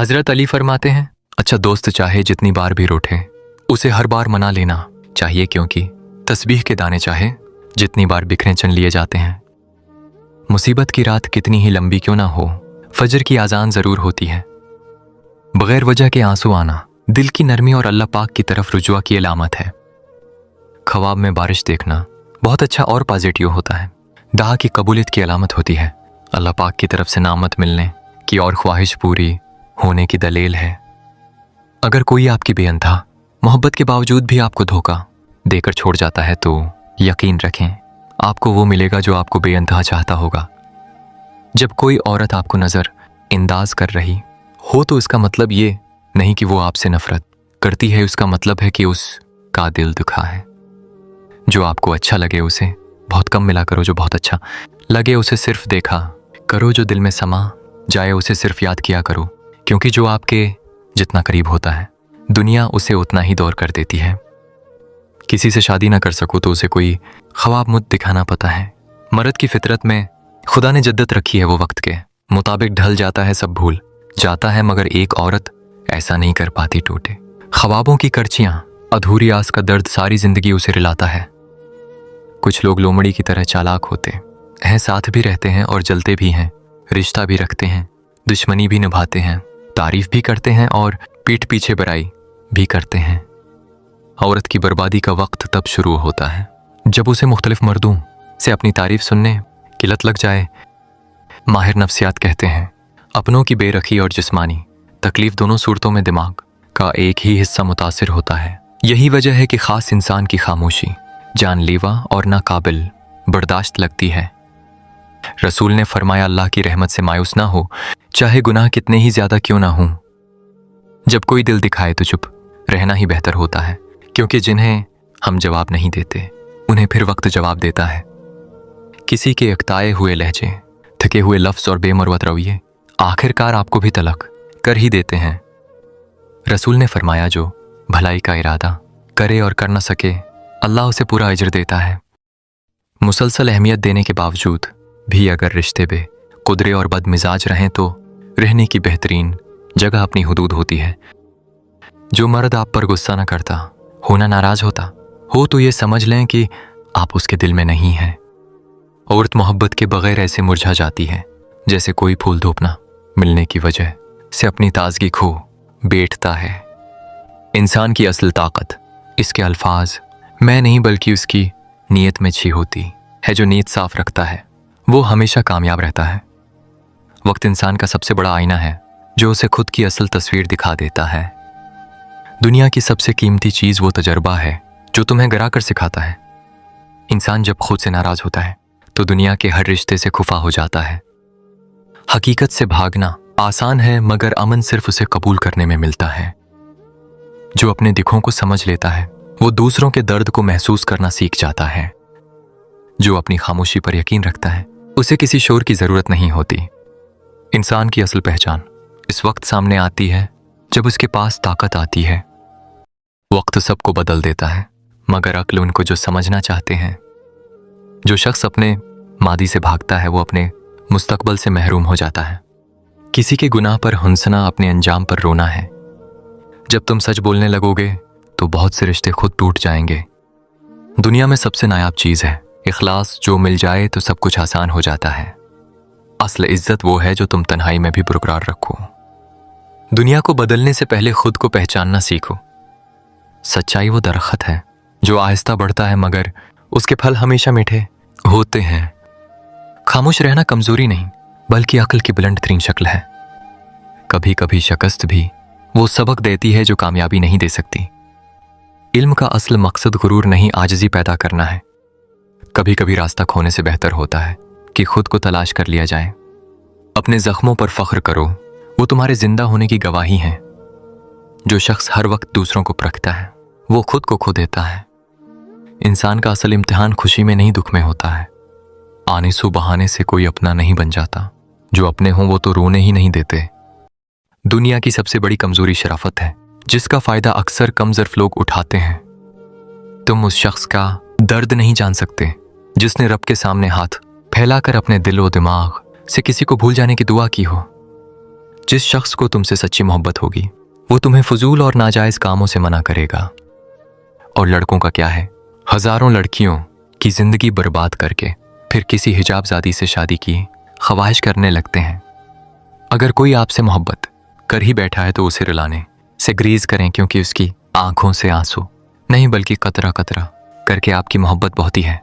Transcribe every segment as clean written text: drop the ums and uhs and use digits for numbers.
हजरत अली फरमाते हैं, अच्छा दोस्त चाहे जितनी बार भी रूठे उसे हर बार मना लेना चाहिए, क्योंकि तस्बीह के दाने चाहे जितनी बार बिखरे चुन लिए जाते हैं। मुसीबत की रात कितनी ही लंबी क्यों ना हो, फजर की आजान जरूर होती है। बगैर वजह के आंसू आना दिल की नरमी और अल्लाह पाक की तरफ रुजुआ की अलामत है। ख्वाब में बारिश देखना बहुत अच्छा और पॉजिटिव होता है, दुआ की कबूलियत की अलामत होती है। अल्लाह पाक की तरफ से नामत मिलने की और ख्वाहिश पूरी होने की दलील है। अगर कोई आपकी बेअंतहा मोहब्बत के बावजूद भी आपको धोखा देकर छोड़ जाता है तो यकीन रखें आपको वो मिलेगा जो आपको बेअंतहा चाहता होगा। जब कोई औरत आपको नज़र अंदाज कर रही हो तो इसका मतलब ये नहीं कि वो आपसे नफरत करती है, उसका मतलब है कि उसका दिल दुखा है। जो आपको अच्छा लगे उसे बहुत कम मिला करो, जो बहुत अच्छा लगे उसे सिर्फ देखा करो, जो दिल में समा जाए उसे सिर्फ याद किया करो, क्योंकि जो आपके जितना करीब होता है दुनिया उसे उतना ही दौर कर देती है। किसी से शादी ना कर सको तो उसे कोई ख्वाब मुझ दिखाना पता है। मर्द की फितरत में खुदा ने जद्दत रखी है, वो वक्त के मुताबिक ढल जाता है, सब भूल जाता है, मगर एक औरत ऐसा नहीं कर पाती टूटे। ख्वाबों की करचियां अधूरी आस का दर्द सारी जिंदगी उसे रिलाता है। कुछ लोग लोमड़ी की तरह चालाक होते हैं, साथ भी रहते हैं और जलते भी हैं, रिश्ता भी रखते हैं, दुश्मनी भी निभाते हैं, तारीफ भी करते हैं और पीठ पीछे बुराई भी करते हैं। औरत की बर्बादी का वक्त तब शुरू होता है जब उसे मुख्तलिफ मर्दों से अपनी तारीफ सुनने की लत लग जाए। माहिर नफ्सियात कहते हैं अपनों की बेरखी और जिस्मानी तकलीफ दोनों सूरतों में दिमाग का एक ही हिस्सा मुतासिर होता है। यही वजह है कि खास इंसान की खामोशी जानलेवा और नाकाबिल बर्दाश्त लगती है। रसूल ने फरमाया, अल्लाह की रहमत से मायूस ना हो, चाहे गुनाह कितने ही ज्यादा क्यों ना हों। जब कोई दिल दिखाए तो चुप रहना ही बेहतर होता है, क्योंकि जिन्हें हम जवाब नहीं देते उन्हें फिर वक्त जवाब देता है। किसी के अकताए हुए लहजे, थके हुए लफ्ज और बेमरवत रवैये आखिरकार आपको भी तलक कर ही देते हैं। रसूल ने फरमाया, जो भलाई का इरादा करे और कर न सके अल्लाह उसे पूरा अजर देता है। मुसलसल अहमियत देने के बावजूद भी अगर रिश्ते बे कुदरे और बदमिजाज रहें तो रहने की बेहतरीन जगह अपनी हुदूद होती है। जो मर्द आप पर गुस्सा न करता हो, ना नाराज होता हो, तो ये समझ लें कि आप उसके दिल में नहीं हैं। औरत मोहब्बत के बगैर ऐसे मुरझा जाती है जैसे कोई फूल धूप ना मिलने की वजह से अपनी ताजगी खो बैठता है। इंसान की असल ताकत इसके अल्फाज मैं नहीं बल्कि उसकी नीयत में छी होती है। जो नीयत साफ रखता है वो हमेशा कामयाब रहता है। वक्त इंसान का सबसे बड़ा आईना है जो उसे खुद की असल तस्वीर दिखा देता है। दुनिया की सबसे कीमती चीज वो तजर्बा है जो तुम्हें गिरा कर सिखाता है। इंसान जब खुद से नाराज होता है तो दुनिया के हर रिश्ते से खुफा हो जाता है। हकीकत से भागना आसान है, मगर अमन सिर्फ उसे कबूल करने में मिलता है। जो अपने दिखों को समझ लेता है वो दूसरों के दर्द को महसूस करना सीख जाता है। जो अपनी खामोशी पर यकीन रखता है उसे किसी शोर की जरूरत नहीं होती। इंसान की असल पहचान इस वक्त सामने आती है जब उसके पास ताकत आती है। वक्त सबको बदल देता है, मगर अक्ल उनको जो समझना चाहते हैं। जो शख्स अपने मादी से भागता है वो अपने मुस्तकबल से महरूम हो जाता है। किसी के गुनाह पर हंसना अपने अंजाम पर रोना है। जब तुम सच बोलने लगोगे तो बहुत से रिश्ते खुद टूट जाएंगे। दुनिया में सबसे नायाब चीज है इखलास, जो मिल जाए तो सब कुछ आसान हो जाता है। असल इज्जत वो है जो तुम तन्हाई में भी बरकरार रखो। दुनिया को बदलने से पहले खुद को पहचानना सीखो। सच्चाई वो दरख्त है जो आहिस्ता बढ़ता है, मगर उसके फल हमेशा मीठे होते हैं। खामोश रहना कमजोरी नहीं बल्कि अक्ल की बुलंद तरीन शक्ल है। कभी कभी शिकस्त भी वो सबक देती है जो कामयाबी नहीं दे सकती। इल्म का असल मकसद गुरूर नहीं, आजिज़ी पैदा करना है। कभी कभी रास्ता खोने से बेहतर होता है कि खुद को तलाश कर लिया जाए। अपने जख्मों पर फख्र करो, वो तुम्हारे जिंदा होने की गवाही हैं। जो शख्स हर वक्त दूसरों को परखता है वो खुद को खो देता है। इंसान का असल इम्तिहान खुशी में नहीं दुख में होता है। आने सो बहाने से कोई अपना नहीं बन जाता। जो अपने हों वो तो रोने ही नहीं देते। दुनिया की सबसे बड़ी कमजोरी शराफत है जिसका फायदा अक्सर कमजोर लोग उठाते हैं। तुम उस शख्स का दर्द नहीं जान सकते जिसने रब के सामने हाथ फैलाकर अपने दिल व दिमाग से किसी को भूल जाने की दुआ की हो। जिस शख्स को तुमसे सच्ची मोहब्बत होगी वो तुम्हें फजूल और नाजायज कामों से मना करेगा। और लड़कों का क्या है, हजारों लड़कियों की जिंदगी बर्बाद करके फिर किसी हिजाबजादी से शादी की ख्वाहिश करने लगते हैं। अगर कोई आपसे मोहब्बत कर ही बैठा है तो उसे रुलाने से ग्रीज करें, क्योंकि उसकी आंखों से आंसू नहीं बल्कि कतरा कतरा करके आपकी मोहब्बत बहती है।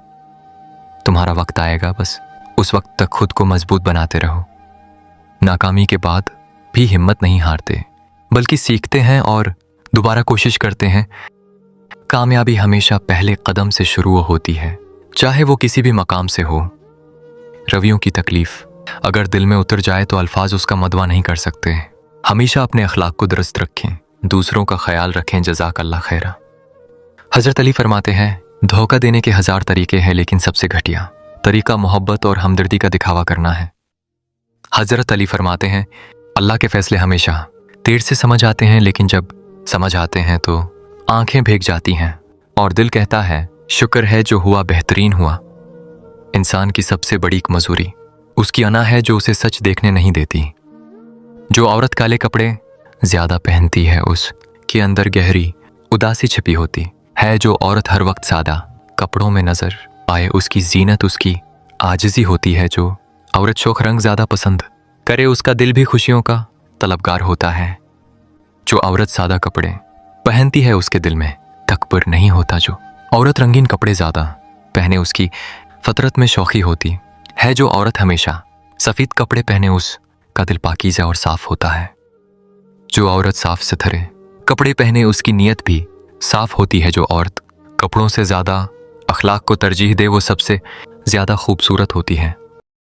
तुम्हारा वक्त आएगा, बस उस वक्त तक खुद को मजबूत बनाते रहो। नाकामी के बाद भी हिम्मत नहीं हारते बल्कि सीखते हैं और दोबारा कोशिश करते हैं। कामयाबी हमेशा पहले कदम से शुरू होती है, चाहे वो किसी भी मकाम से हो। रवियों की तकलीफ अगर दिल में उतर जाए तो अल्फाज उसका मदवा नहीं कर सकते। हमेशा अपने अखलाक को दुरुस्त रखें, दूसरों का ख्याल रखें। जज़ाक अल्लाह खैरा। हजरत अली फरमाते हैं, धोखा देने के 1000 तरीके हैं, लेकिन सबसे घटिया तरीका मोहब्बत और हमदर्दी का दिखावा करना है। हजरत अली फरमाते हैं, अल्लाह के फैसले हमेशा देर से समझ आते हैं, लेकिन जब समझ आते हैं तो आंखें भीग जाती हैं और दिल कहता है शुक्र है जो हुआ बेहतरीन हुआ। इंसान की सबसे बड़ी कमजोरी उसकी अना है जो उसे सच देखने नहीं देती। जो औरत काले कपड़े ज्यादा पहनती है उसके अंदर गहरी उदासी छिपी होती है। जो औरत हर वक्त सादा कपड़ों में नजर आए उसकी जीनत उसकी आजिज़ी होती है। जो औरत शोख रंग ज्यादा पसंद करे उसका दिल भी खुशियों का तलबगार होता है। जो औरत सादा कपड़े पहनती है उसके दिल में तकबर नहीं होता। जो औरत रंगीन कपड़े ज्यादा पहने उसकी फतरत में शौखी होती है। जो औरत हमेशा सफेद कपड़े पहने उसका दिल पाकीज़ा और साफ होता है। जो औरत साफ सुथरे कपड़े पहने उसकी नीयत भी साफ होती है। जो औरत कपड़ों से ज्यादा अखलाक को तरजीह दे वो सबसे ज्यादा खूबसूरत होती है।